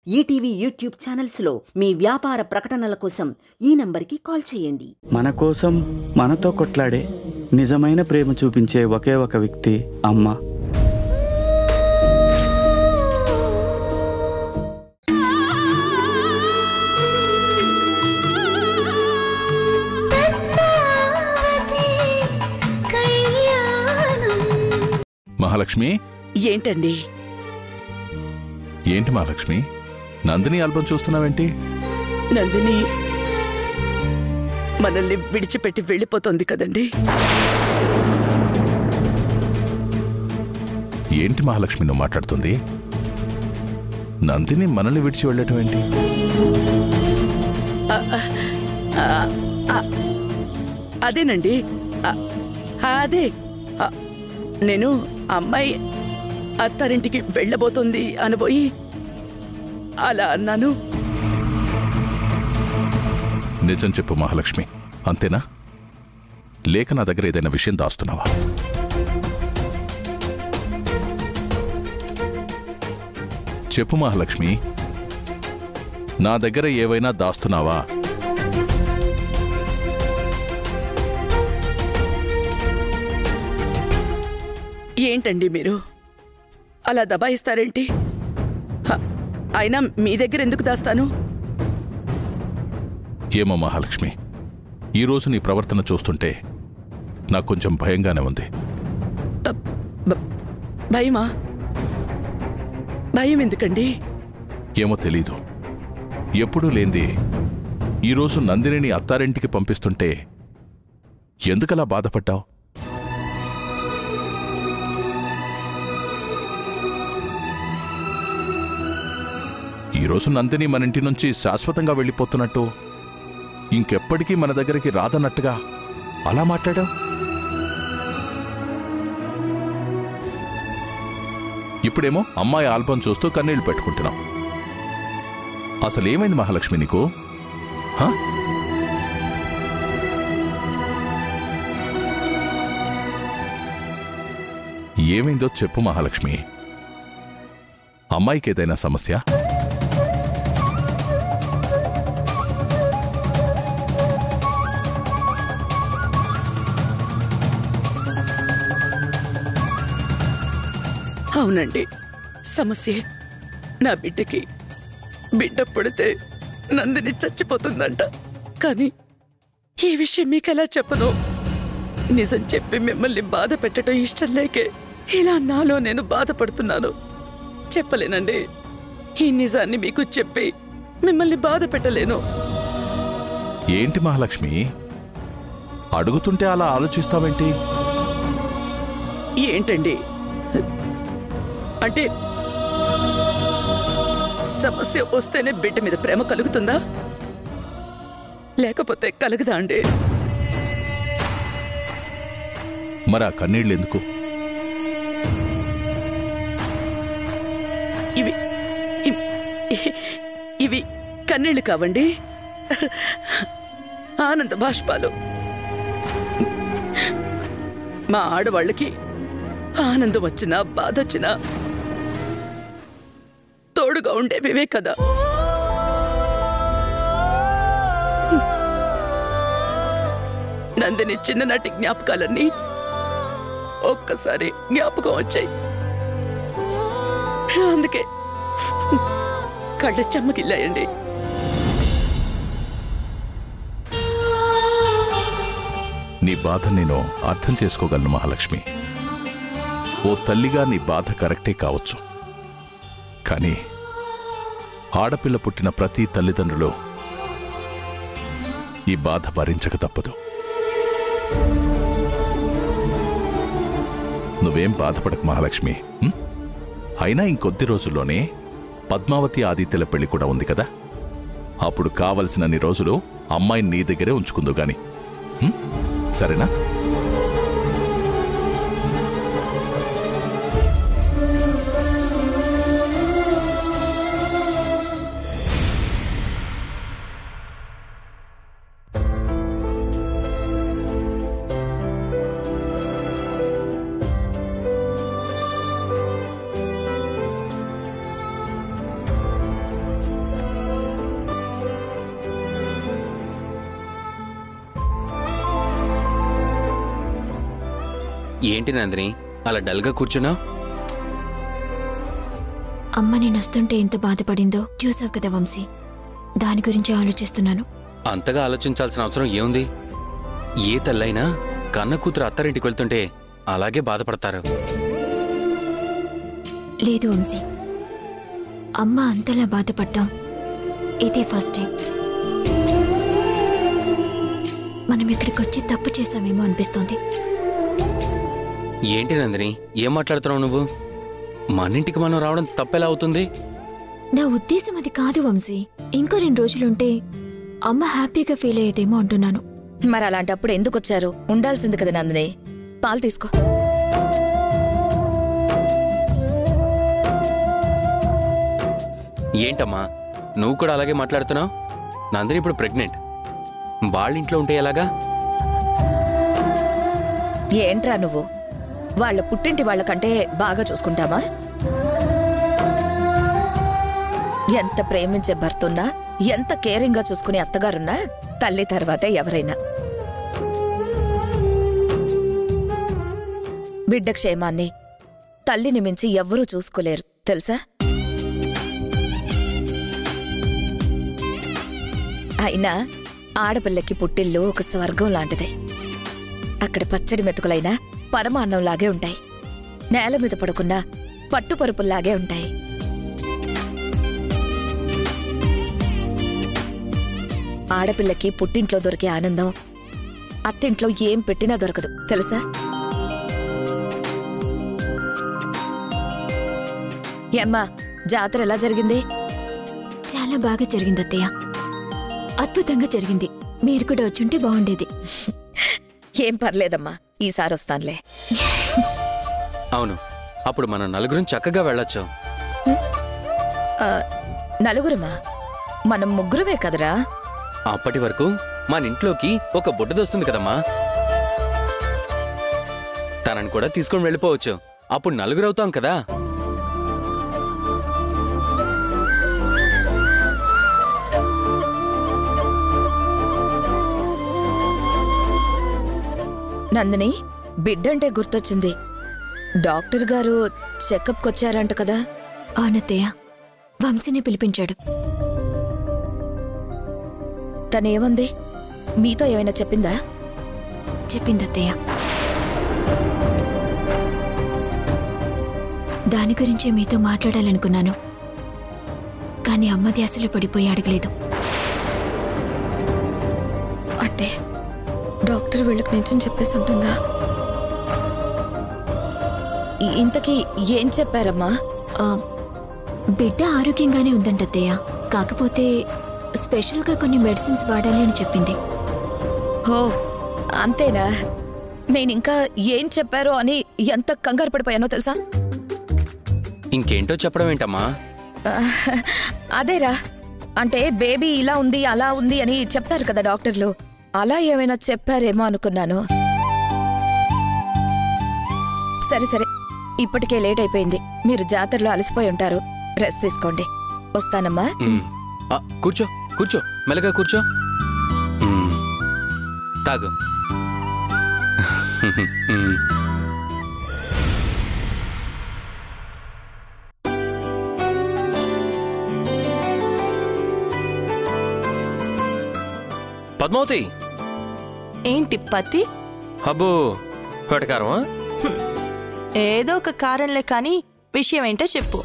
ETV YouTube ఛానల్స్లో మీ వ్యాపార ప్రకటనల కోసం ఈ నంబర్కి కాల్ చేయండి. మన కోసం మనతో కొట్లాడే నిజమైన ప్రేమ చూపించే ఒకే ఒక వ్యక్తి అమ్మ. మహాలక్ష్మి, ఏంటండి? ఏంటి మహాలక్ష్మి, నందిని ఆల్బమ్ చూస్తున్నావేంటి? నందిని మనల్ని విడిచిపెట్టి వెళ్ళిపోతుంది కదండి. ఏంటి మహాలక్ష్మి నువ్వు మాట్లాడుతుంది? నందిని మనల్ని విడిచి వెళ్ళటం ఏంటి? అదేనండి, అదే నేను అమ్మాయి అత్తారింటికి వెళ్ళబోతుంది అనబోయి అలా అన్నాను. నిజం చెప్పు మహాలక్ష్మి, అంతేనా? లేక నా దగ్గర ఏదైనా విషయం దాస్తున్నావా? చెప్పు మహాలక్ష్మి, నా దగ్గర ఏవైనా దాస్తున్నావా? ఏంటండి మీరు అలా దబాయిస్తారేంటి? అయినా మీ దగ్గర ఎందుకు దాస్తాను? ఏమో మహాలక్ష్మి, ఈరోజు నీ ప్రవర్తన చూస్తుంటే నాకు కొంచెం భయంగానే ఉంది. భయమా? భయం ఎందుకండి? ఏమో తెలీదు, ఎప్పుడూ లేంది ఈరోజు నందినిని అత్తారింటికి పంపిస్తుంటే ఎందుకలా బాధపడ్డావు? ఈరోజు నందిని మన ఇంటి నుంచి శాశ్వతంగా వెళ్ళిపోతున్నట్టు, ఇంకెప్పటికీ మన దగ్గరికి రాదన్నట్టుగా అలా మాట్లాడావు. ఇప్పుడేమో అమ్మాయి ఆల్బం చూస్తూ కన్నీళ్లు పెట్టుకుంటున్నావు. అసలేమైంది మహాలక్ష్మి నీకు? ఏమైందో చెప్పు మహాలక్ష్మి. అమ్మాయికి ఏదైనా సమస్య? అవునండి, సమస్య. నా బిడ్డకి బిడ్డ పుడితే నందిని చచ్చిపోతుందంట. కానీ ఈ విషయం మీకెలా చెప్పను? నిజం చెప్పి మిమ్మల్ని బాధ పెట్టడం ఇష్టం లేకే ఇలా నాలో నేను బాధపడుతున్నాను. చెప్పలేనండి, ఈ నిజాన్ని మీకు చెప్పి మిమ్మల్ని బాధ పెట్టలేను. ఏంటి మహాలక్ష్మి, అడుగుతుంటే అలా ఆలోచిస్తావేంటి? ఏంటండి అంటే, సమస్య వస్తేనే బిడ్డ మీద ప్రేమ కలుగుతుందా, లేకపోతే కలగదా అండి? మరి ఆ కన్నీళ్ళు ఎందుకు? ఇవి కన్నీళ్లు కావండి, ఆనంద బాష్పాలు. మా ఆడవాళ్ళకి ఆనందం వచ్చినా బాధ వచ్చినా తోడుగా ఉండేవివే కదా. నందిని చిన్ననాటి జ్ఞాపకాలన్నీ ఒక్కసారి జ్ఞాపకం వచ్చాయి. అందుకే కళ్ళ చెమ్మగిల్లాయండి. నీ బాధ నేను అర్థం చేసుకోగలను మహాలక్ష్మి. ఓ తల్లిగా నీ బాధ కరెక్టే కావచ్చు, కానీ ఆడపిల్ల పుట్టిన ప్రతి తల్లిదండ్రులు ఈ బాధ భరించక తప్పదు. నువ్వేం బాధపడకు మహాలక్ష్మి. అయినా ఇంకొద్ది రోజుల్లోనే పద్మావతి ఆదిత్యల పెళ్లి కూడా ఉంది కదా. అప్పుడు కావలసినన్ని రోజులు అమ్మాయిని నీ దగ్గరే ఉంచుకుందు గాని, సరేనా? ఏంటి నందిని అలా డల్గా కూర్చున్నావు? అమ్మ నేను వస్తుంటే ఎంత బాధపడిందో చూసావు కదా వంశీ. దాని గురించి ఆలోచిస్తున్నాను. అంతగా ఆలోచించాల్సిన అవసరం ఏముంది? ఏ తల్లైనా కన్న కూతురు అత్తారింటికి వెళ్తుంటే అలాగే బాధపడతారు. లేదు వంశీ, అమ్మ అంతలా బాధపడ్డాం ఇదే ఫస్ట్ టైం. మనం ఇక్కడికి వచ్చి తప్పు చేశామేమో అనిపిస్తోంది. ఏంటి నందిని ఏం మాట్లాడుతున్నావు నువ్వు? మన ఇంటికి మనం రావడం తప్పెలా అవుతుంది? నా ఉద్దేశం అది కాదు వంశీ. ఇంకో 2 రోజులుంటే అమ్మ హ్యాపీగా ఫీల్ అయ్యేదేమో అంటున్నాను. మరి అలాంటప్పుడు ఎందుకు వచ్చారు? ఉండాల్సింది కదా నందిని. పాలు తీసుకో. ఏంటమ్మా నువ్వు కూడా అలాగే మాట్లాడుతున్నావు? నందిని ఇప్పుడు ప్రెగ్నెంట్. వాళ్ళింట్లో ఉంటే ఎలాగా? ఏంట్రా నువ్వు? వాళ్ళ పుట్టింటి వాళ్ళకంటే బాగా చూసుకుంటామా? ఎంత ప్రేమించే భర్తున్నా, ఎంత కేరింగ్ గా చూసుకునే అత్తగారున్నా తల్లి తర్వాతే ఎవరైనా. బిడ్డ క్షేమాన్ని తల్లిని మించి ఎవ్వరూ చూసుకోలేరు తెలుసా? అయినా ఆడపిల్లకి పుట్టిల్లు ఒక స్వర్గం లాంటిదే. అక్కడ పచ్చడి మెతుకులైనా పరమాన్నంలాగే ఉంటాయి. నేల మీద పడుకున్నా పట్టుపరుపుల్లాగే ఉంటాయి. ఆడపిల్లకి పుట్టింట్లో దొరికే ఆనందం అత్తింట్లో ఏం పెట్టినా దొరకదు తెలుసా? ఏమ్మా జాతర ఎలా జరిగింది? చాలా బాగా జరిగింది అత్తయ్య. అద్భుతంగా జరిగింది. మీరు కూడా వచ్చుంటే బాగుండేది. ఏం పర్లేదమ్మా, ఈసారి వస్తానులే. అవును, అప్పుడు మనం నలుగురం చక్కగా వెళ్ళొచ్చు. నలుగురమా? మనం ముగ్గురమే కదరా. అప్పటి వరకు మన ఇంట్లోకి ఒక బుడ్డదొస్తుంది కదమ్మా, తనని కూడా తీసుకొని వెళ్ళిపోవచ్చు. అప్పుడు నలుగురవుతాం కదా. నందిని, బిడ్డంటే గుర్తొచ్చింది. డాక్టర్ గారు చెకప్కి వచ్చారంట కదా? అవునత్తయ్య, వంశీని పిలిపించాడు. తనేమంది? మీతో ఏమైనా చెప్పిందా? చెప్పిందత్తయ్య. దాని గురించే మీతో మాట్లాడాలనుకున్నాను, కానీ అమ్మ ధ్యాసలో పడిపోయి అడగలేదు. అంటే డాక్టర్ వీళ్ళకి నిజం చెప్పేసి ఉంటుందా? ఇంతకీ ఏం చెప్పారమ్మా? బిడ్డ ఆరోగ్యంగానే ఉందంటత్తయ్య, కాకపోతే స్పెషల్గా కొన్ని మెడిసిన్స్ వాడాలి అని చెప్పింది. హో అంతేనా? నేనింకా ఏం చెప్పారో అని ఎంత కంగారు పడిపోయానో తెలుసా? ఇంకేంటో చెప్పడం ఏంటమ్మా? అదేరా, అంటే బేబీ ఇలా ఉంది అలా ఉంది అని చెప్తారు కదా డాక్టర్లు, అలా ఏమైనా చెప్పారేమో అనుకున్నాను. సరే సరే, ఇప్పటికే లేట్ అయిపోయింది. మీరు జాతరలో అలసిపోయి ఉంటారు, రెస్ట్ తీసుకోండి. వస్తానమ్మా. కూర్చో కూర్చో, మెల్లగా కూర్చో. తాగు. పద్మావతి, ఏంటి పతి? అబ్బో వెటకారమా? ఏదో ఒక కారణలే కానీ విషయం ఏంటో చెప్పు.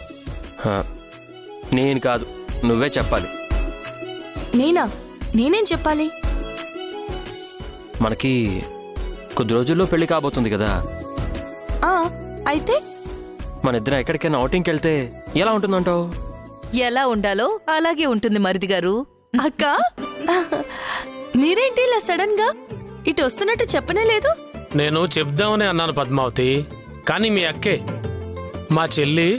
నేను కాదు, నువ్వే చెప్పాలి. నేనా? నేనేం చెప్పాలి? మనకి కొద్ది రోజుల్లో పెళ్లి కాబోతుంది కదా. అయితే మన ఇద్దరం ఎక్కడికైనా అవుటింగ్కి వెళ్తే ఎలా ఉంటుందంటావు? ఎలా ఉండాలో అలాగే ఉంటుంది మరిది గారు. అక్క, మీరేంటి ఇలా సడన్ గా ఇటు వస్తున్నట్టు చెప్పనే లేదు? నేను చెప్దామని అన్నాను పద్మావతి, కానీ మీ అక్కే మా చెల్లి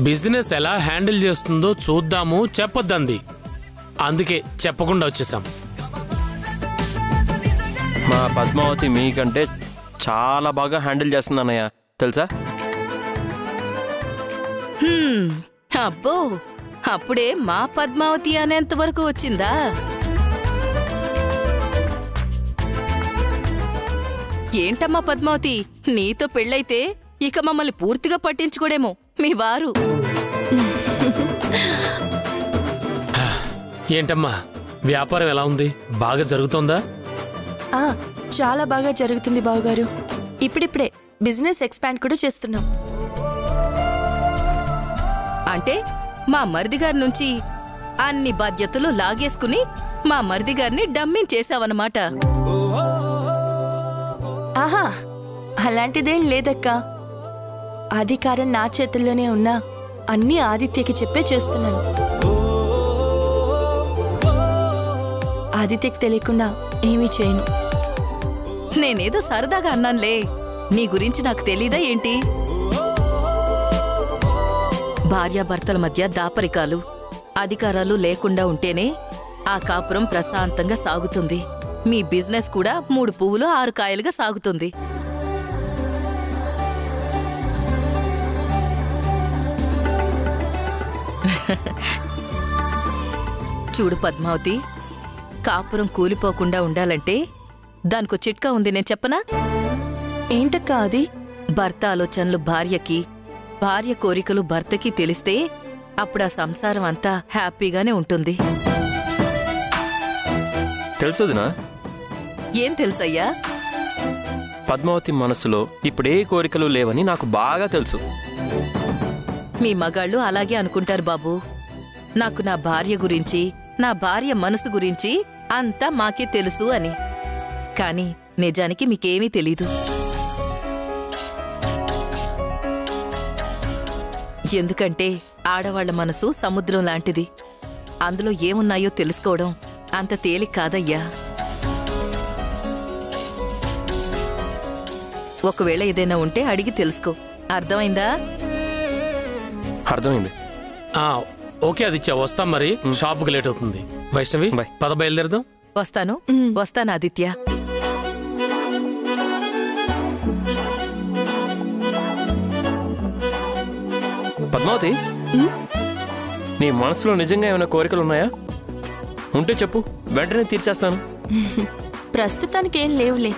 బిజినెస్ ఎలా హ్యాండిల్ చేస్తుందో చూద్దాము చెప్పొద్దంది. అందుకే చెప్పకుండా వచ్చేసాం. మా పద్మావతి మీకంటే చాలా బాగా హ్యాండిల్ చేస్తుంది అన్నయ్య, తెలుసా? అబ్బో, అప్పుడే మా పద్మావతి అనేంత వరకు వచ్చిందా? ఏంటమ్మా పద్మావతి, నీతో పెళ్ళైతే ఇక మమ్మల్ని పూర్తిగా పట్టించుకోడేమో మీ వారు. ఏంటమ్మా వ్యాపారం ఎలా ఉంది? బాగా జరుగుతోందా? చాలా బాగా జరుగుతుంది బావగారు. ఇప్పుడిప్పుడే బిజినెస్ ఎక్స్పాండ్ కూడా చేస్తున్నాం. అంటే మా మరిదిగారి నుంచి అన్ని బాధ్యతలు లాగేసుకుని మా మరిదిగారిని డమ్మించేశావన్నమాట. ఆహా, అలాంటిదేం లేదక్కా. అధికారం నా చేతుల్లోనే ఉన్నా అన్నీ ఆదిత్యకి చెప్పే చేస్తున్నాను. ఆదిత్యకి తెలియకుండా ఏమీ చేయను. నేనేదో సరదాగా అన్నానులే, నీ గురించి నాకు తెలీదా ఏంటి? భార్యాభర్తల మధ్య దాపరికాలు, అధికారాలు లేకుండా ఉంటేనే ఆ కాపురం ప్రశాంతంగా సాగుతుంది. మీ బిజినెస్ కూడా 3 పువ్వులు 6 కాయలుగా సాగుతుంది. చూడు పద్మావతి, కాపురం కూలిపోకుండా ఉండాలంటే దానికో చిట్కా ఉంది, నేను చెప్పనా? ఏంటక్కా అది? భర్త ఆలోచనలు భార్యకి, భార్య కోరికలు భర్తకి తెలిస్తే అప్పుడు ఆ సంసారం అంతా హ్యాపీగానే ఉంటుంది. తెలుసుదినా? ఏం తెలుసయ్యా? పద్మావతి మనసులో ఇప్పుడే కోరికలు లేవని నాకు బాగా తెలుసు. మీ మగాళ్ళు అలాగే అనుకుంటారు బాబు. నాకు నా భార్య గురించి, నా భార్య మనసు గురించి అంతా మాకే తెలుసు అని. కానీ నిజానికి మీకేమీ తెలీదు. ఎందుకంటే ఆడవాళ్ల మనసు సముద్రం లాంటిది. అందులో ఏమున్నాయో తెలుసుకోవడం అంత తేలిక కాదయ్యా. ఒకవేళ ఏదైనా ఉంటే అడిగి తెలుసుకో. అర్థమైందా? అర్థమైంది. ఓకే ఆదిత్య, వస్తాం. మరి షాపుకి లేట్ అవుతుంది. వైష్ణవి పద, బయలుదేరదాం. వస్తాను ఆదిత్య. పద్మావతి, నీ మనసులో నిజంగా ఏమైనా కోరికలు ఉన్నాయా? ఉంటే చెప్పు, వెంటనే తీర్చేస్తాను. ప్రస్తుతానికి ఏం లేవులే.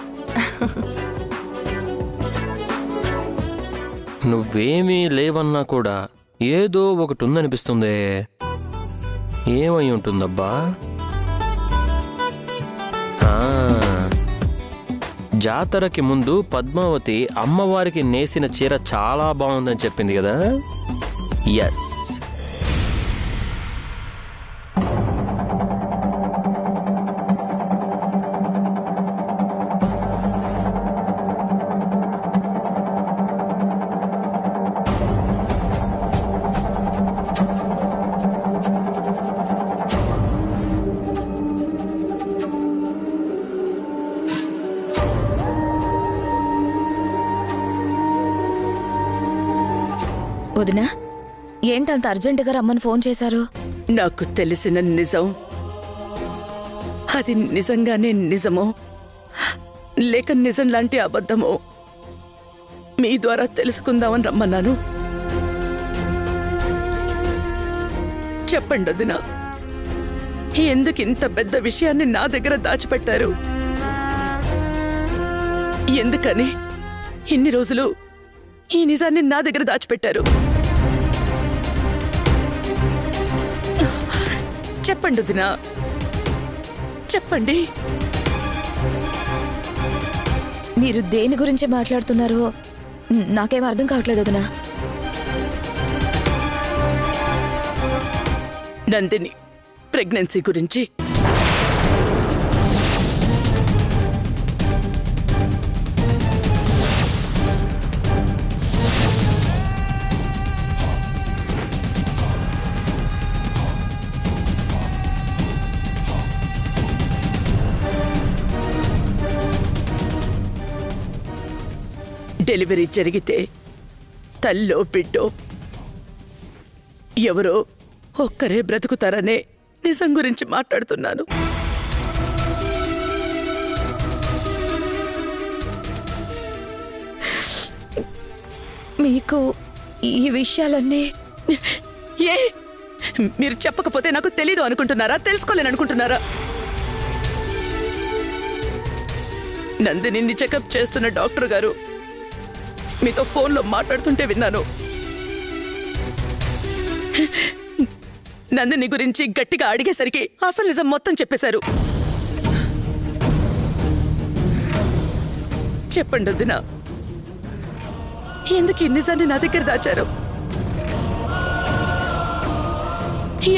నువ్వేమీ లేవన్నా కూడా ఏదో ఒకటి ఉందనిపిస్తుంది. ఏమై ఉంటుందబ్బా? జాతరకి ముందు పద్మావతి అమ్మవారికి నేసిన చీర చాలా బాగుందని చెప్పింది కదా? ఎస్. వదినా, ఏంటంత అర్జెంటుగా రమ్మని ఫోన్ చేశారు? నాకు తెలిసిన నిజం అది నిజంగానే నిజమో లేక నిజం లాంటి అబద్ధమో మీ ద్వారా తెలుసుకుందామని రమ్మన్నాను. చెప్పండి వదినా, ఎందుకు ఇంత పెద్ద విషయాన్ని నా దగ్గర దాచిపెట్టారు? ఎందుకని ఇన్ని రోజులు ఈ నిజాన్ని నా దగ్గర దాచిపెట్టారు? చెప్పండి వదినా, చెప్పండి. మీరు దేని గురించి మాట్లాడుతున్నారో నాకేం అర్థం కావట్లేదు వదినా. నందిని ప్రెగ్నెన్సీ గురించి. డెలివరీ జరిగితే తల్లో బిడ్డో ఎవరో ఒక్కరే బ్రతుకుతారనే నిజం గురించి మాట్లాడుతున్నాను. మీకు ఈ విషయాలన్నీ ఏ మీరు చెప్పకపోతే నాకు తెలీదు అనుకుంటున్నారా? తెలుసుకోలేను అనుకుంటున్నారా? నందిని చెకప్ చేస్తున్న డాక్టర్ గారు మీతో ఫోన్లో మాట్లాడుతుంటే విన్నాను. నందిని గురించి గట్టిగా అడిగేసరికి అసలు నిజం మొత్తం చెప్పేశారు. చెప్పండి వదినా, ఎందుకు ఈ నిజాన్ని నా దగ్గర దాచారు?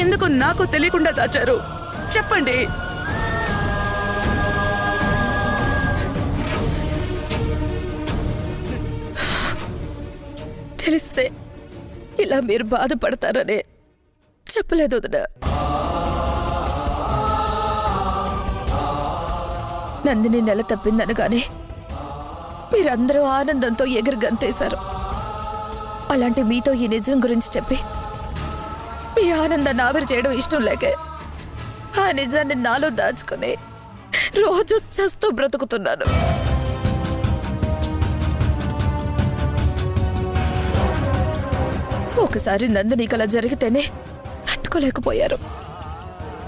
ఎందుకు నాకు తెలియకుండా దాచారు? చెప్పండి. తెలిస్తే ఇలా మీరు బాధపడతారనే చెప్పలేదు వదినా. నందిని నెల తప్పిందనగానే మీరందరూ ఆనందంతో ఎగిరి గంతేశారు. అలాంటి మీతో ఈ నిజం గురించి చెప్పి మీ ఆనందాన్ని ఆవిరి చేయడం ఇష్టం లేకే ఆ నిజాన్ని నాలో దాచుకుని రోజు చస్తూ బ్రతుకుతున్నాను. ఒకసారి నందినికి అలా జరిగితేనే తట్టుకోలేకపోయారు.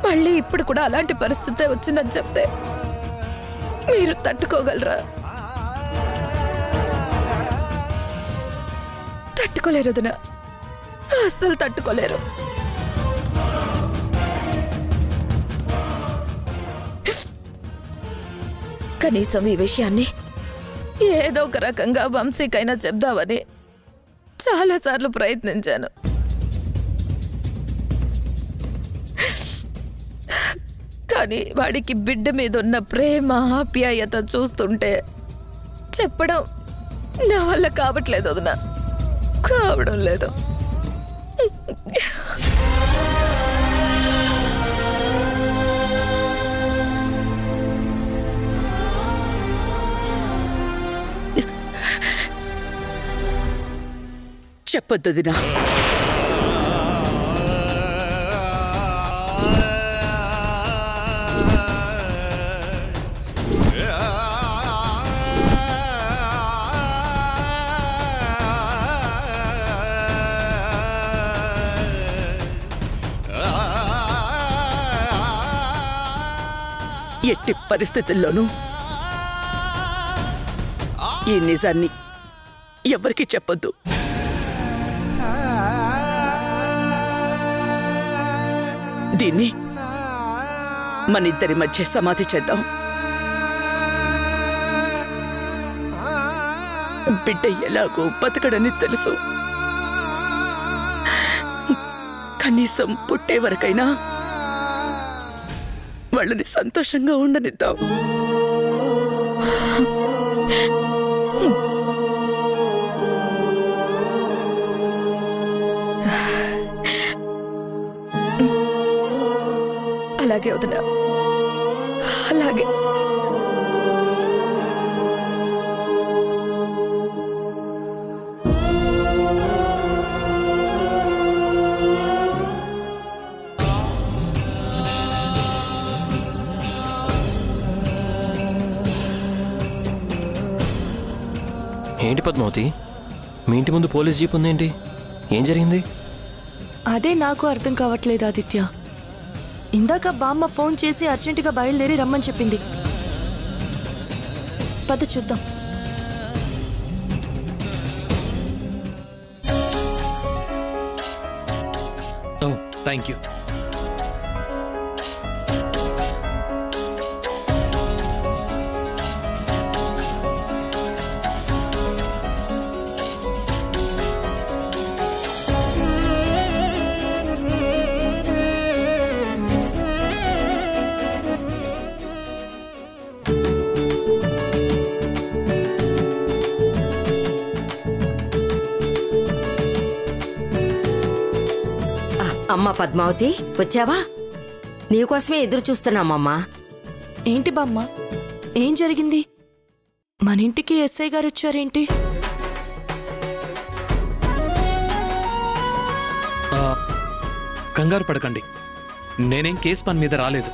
మళ్ళీ ఇప్పుడు కూడా అలాంటి పరిస్థితే వచ్చిందని చెప్తే మీరు తట్టుకోగలరా? తట్టుకోలేరు వదినా, అస్సలు తట్టుకోలేరు. కనీసం ఈ విషయాన్ని ఏదో ఒక రకంగా వంశీకైనా చెప్దామని చాలాసార్లు ప్రయత్నించాను. కానీ వాడికి బిడ్డ మీద ఉన్న ప్రేమ ఆప్యాయత చూస్తుంటే చెప్పడం నా వల్ల కావట్లేదు వదినా, కావడం లేదు. చెప్పొద్దు వదినా. ఎట్టి పరిస్థితుల్లోనూ ఈ నిజాన్ని ఎవరికీ చెప్పొద్దు. దీన్ని మన ఇద్దరి మధ్య సమాధి చేద్దాం. బిడ్డ ఎలాగో బతకడని తెలుసు. కనీసం పుట్టే వరకైనా వాళ్ళని సంతోషంగా ఉండనిద్దాం. అలాగే వదినా, అలాగే. ఏంటి పద్మావతి, మీ ఇంటి ముందు పోలీస్ జీప్ ఉందేంటి? ఏం జరిగింది? అదే నాకు అర్థం కావట్లేదు ఆదిత్య. ఇందాక బామ్మ ఫోన్ చేసి అర్జెంటుగా బయలుదేరి రమ్మని చెప్పింది. పద చూద్దాం. ఓ థ్యాంక్ యూ. అమ్మా పద్మావతి, వచ్చావా? నీకోసమే ఎదురు చూస్తున్నామమ్మా. ఏంటి బామ్మ, ఏం జరిగింది? మన ఇంటికి ఎస్ఐ గారు వచ్చారేంటి? కంగారు పడకండి, నేనేం కేసు పని మీద రాలేదు.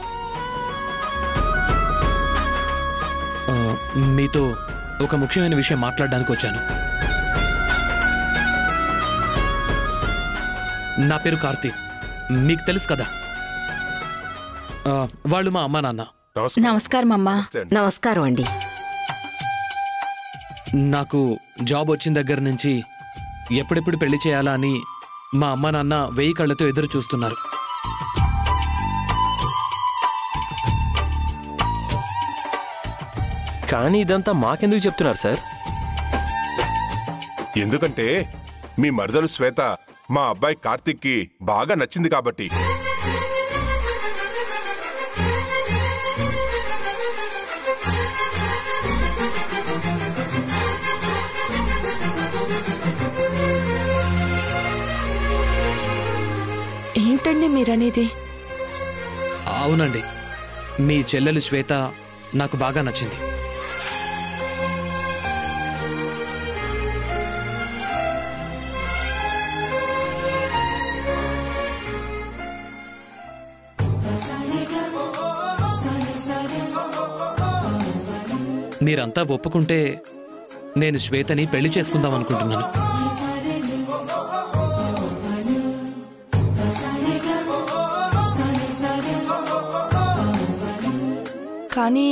మీతో ఒక ముఖ్యమైన విషయం మాట్లాడడానికి వచ్చాను. నా పేరు కార్తీక్, మీకు తెలుసు కదా. వాళ్ళు మా అమ్మా నాన్న. నమస్కారం అమ్మా. నమస్కారం అండి. నాకు జాబ్ వచ్చిన దగ్గర నుంచి ఎప్పుడెప్పుడు పెళ్లి చేయాలా అని మా అమ్మ నాన్న 1000 కళ్ళతో ఎదురు చూస్తున్నారు. కానీ ఇదంతా మాకెందుకు చెప్తున్నారు సార్? ఎందుకంటే మీ మరదలు శ్వేత మా అబ్బాయి కార్తిక్కి బాగా నచ్చింది కాబట్టి. ఏంటండి మీరనేది? అవునండి, మీ చెల్లెలు శ్వేత నాకు బాగా నచ్చింది. మీరంతా ఒప్పుకుంటే నేను శ్వేతని పెళ్లి చేసుకుందాం అనుకుంటున్నాను. కానీ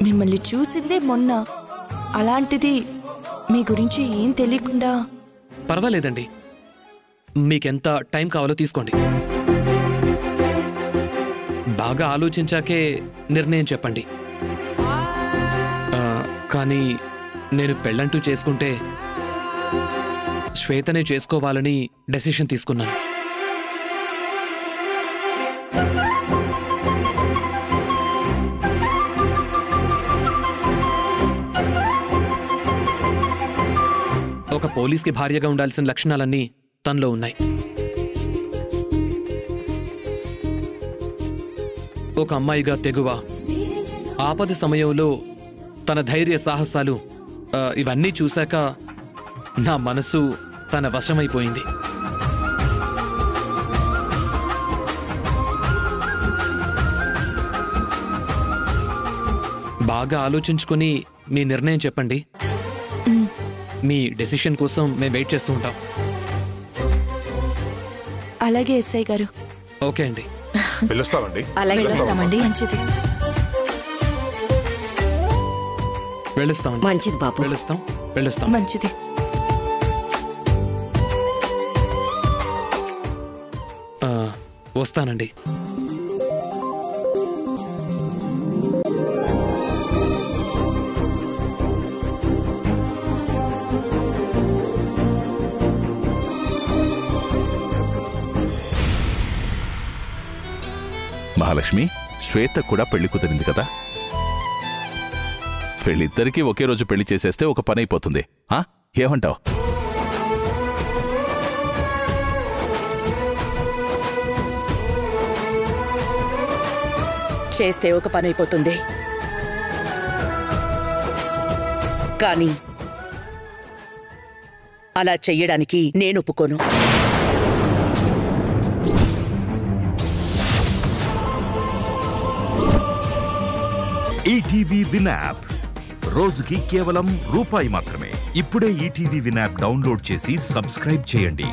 మిమ్మల్ని చూసిందే మొన్న, అలాంటిది మీ గురించి ఏం తెలియకుండా. పర్వాలేదండి, మీకెంత టైం కావాలో తీసుకోండి. బాగా ఆలోచించాకే నిర్ణయం చెప్పండి. కానీ నేను పెళ్ళంటూ చేసుకుంటే శ్వేతనే చేసుకోవాలని డెసిషన్ తీసుకున్నాను. ఒక పోలీస్కి భార్యగా ఉండాల్సిన లక్షణాలన్నీ తనలో ఉన్నాయి. ఒక అమ్మాయిగా తెగువ, ఆపద సమయంలో తన ధైర్య సాహసాలు, ఇవన్నీ చూశాక నా మనసు తన వశమైపోయింది. బాగా ఆలోచించుకొని మీ నిర్ణయం చెప్పండి. మీ డెసిషన్ కోసం మేము వెయిట్ చేస్తూ ఉంటాం. అలాగే ఎస్ఐ గారు. ఓకే అండి, పిలుస్తామండి. మంచిది. వెళ్ళొస్తాం. మంచిది బాబు. వెళ్ళొస్తాం. మంచిది. వస్తానండి. మహాలక్ష్మి, శ్వేత కూడా పెళ్లి కుదిరింది కదా? వీళ్ళిద్దరికీ ఒకే రోజు పెళ్లి చేసేస్తే ఒక పని అయిపోతుంది. ఏమంటావు? చేస్తే ఒక పని అయిపోతుంది, కానీ అలా చెయ్యడానికి నేను ఒప్పుకోను. ఈటీవీ విన్ యాప్ రోజుకి కేవలం ₹1 మాత్రమే. ఇప్పుడే ఈటీవీ విన్ యాప్ డౌన్లోడ్ చేసి సబ్స్క్రైబ్ చేయండి.